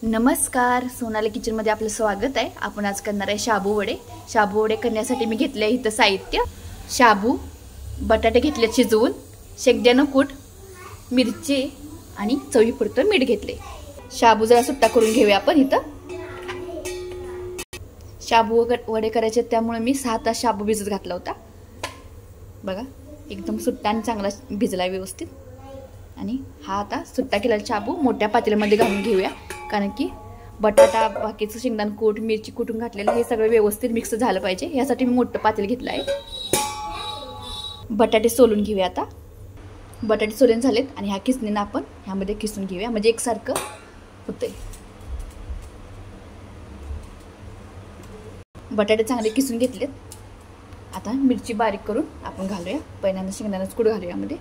नमस्कार, सोनाली किचनमध्ये आपलं स्वागत आहे। आपण आज करणार आहे शाबू वडे। शाबू वडे करण्यासाठी मी घेतले इथं साहित्य: शाबू, बटाटे घेतले शिजवून, शेंगदाणा कूट, मिरची आणि चवीपुरतं मीठ घेतले। शाबू जरा सुट्टा करून घेऊया आपण। इथं शाबू वडे करायचे त्यामुळे मी 6 तास शाबू भिजत घातला होता। बघा, एकदम सुट्टा आणि चांगला भिजला व्यवस्थित। आणि हा आता सुट्टा केलेला शाबू मोठ्या पातेल्यामध्ये घालून घेऊया, कारण की बटाटा, बाकीचं शेंगदाणा कूट, मिरची कुटून घातलेलं हे सगळं व्यवस्थित मिक्स झालं पाहिजे। यासाठी मी मोठं पातेलं घेतलं आहे। बटाटे सोलून घेऊया आता। बटाटे सोलून झालेत आणि ह्या किसणीनं आपण ह्यामध्ये किसून घेऊया, म्हणजे एकसारखं होतंय। बटाटे चांगले किसून घेतलेत। आता मिरची बारीक करून आपण घालूया। पहिल्यांदा शेंगदाण्याचं कूट घालूया यामध्ये।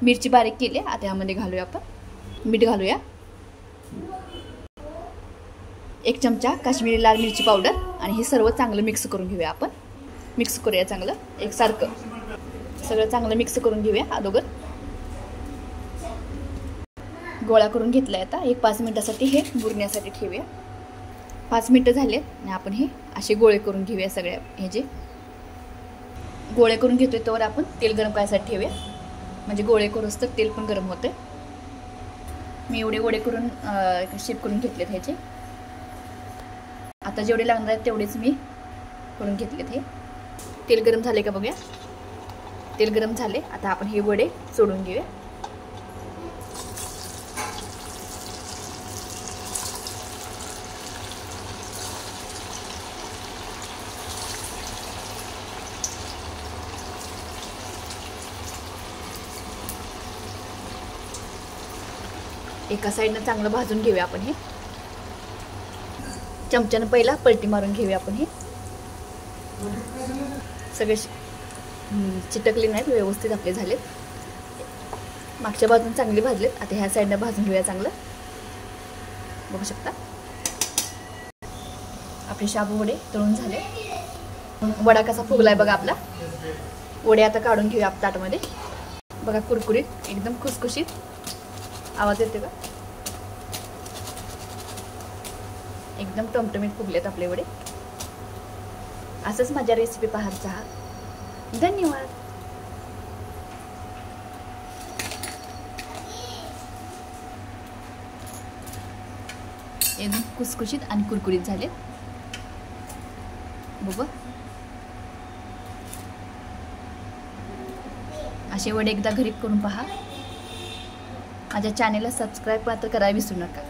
मिरची बारीक केली, आता यामध्ये घालूया आपण मीठ घालूया। 1 चमचा काश्मीरी लाल मिरची पावडर आणि हे सर्व चांगलं मिक्स करून घेऊया आपण। मिक्स करूया चांगलं एकसारखं, सगळं चांगलं मिक्स करून घेऊया। अगोदर गोळा करून घेतलाय। आता 5 मिनिटासाठी हे मुरण्यासाठी ठेवूया। 5 मिनिटं झाले आणि आपण हे असे गोळे करून घेऊया। सगळ्या हे जे गोळे करून घेतोय त्यावर आपण तेल गरम करायसाठी ठेवूया, म्हणजे गोळे करूच तर तेल पण गरम होते। मी एवढे वडे करून शेप करून घेतलेत ह्याचे। आता जेवढे लागणार आहेत तेवढेच मी करून घेतलेत। हे तेल गरम झाले का बघूया। तेल गरम झाले, आता आपण हे वडे सोडून घेऊया। एका साईडनं चांगलं भाजून घेऊया आपण। हे चमच्यानं पहिला पलटी मारून घेऊया आपण। हे सगळे चिटकले नाहीत, व्यवस्थित आपले झालेत। मागच्या बाजून चांगले भाजलेत, आता ह्या साईडनं भाजून घेऊया चांगलं। बघू शकता आपले शाबू वडे तळून झाले। वडा कसा फुगलाय बघा आपला। वडे आता काढून घेऊया आप ताटामध्ये। बघा, कुरकुरीत एकदम खुसखुशीत आवाज येते का? एकदम टमटमीत फुगलेत आपले वडे। असंच माझ्या रेसिपी पाहत राहा। धन्यवाद। एकदम खुसखुशीत आणि कुरकुरीत झाले बघा। असे वडे एकदा घरी करून पहा। माझ्या चॅनेलला सबस्क्राईब मात्र करायला विसरू नका।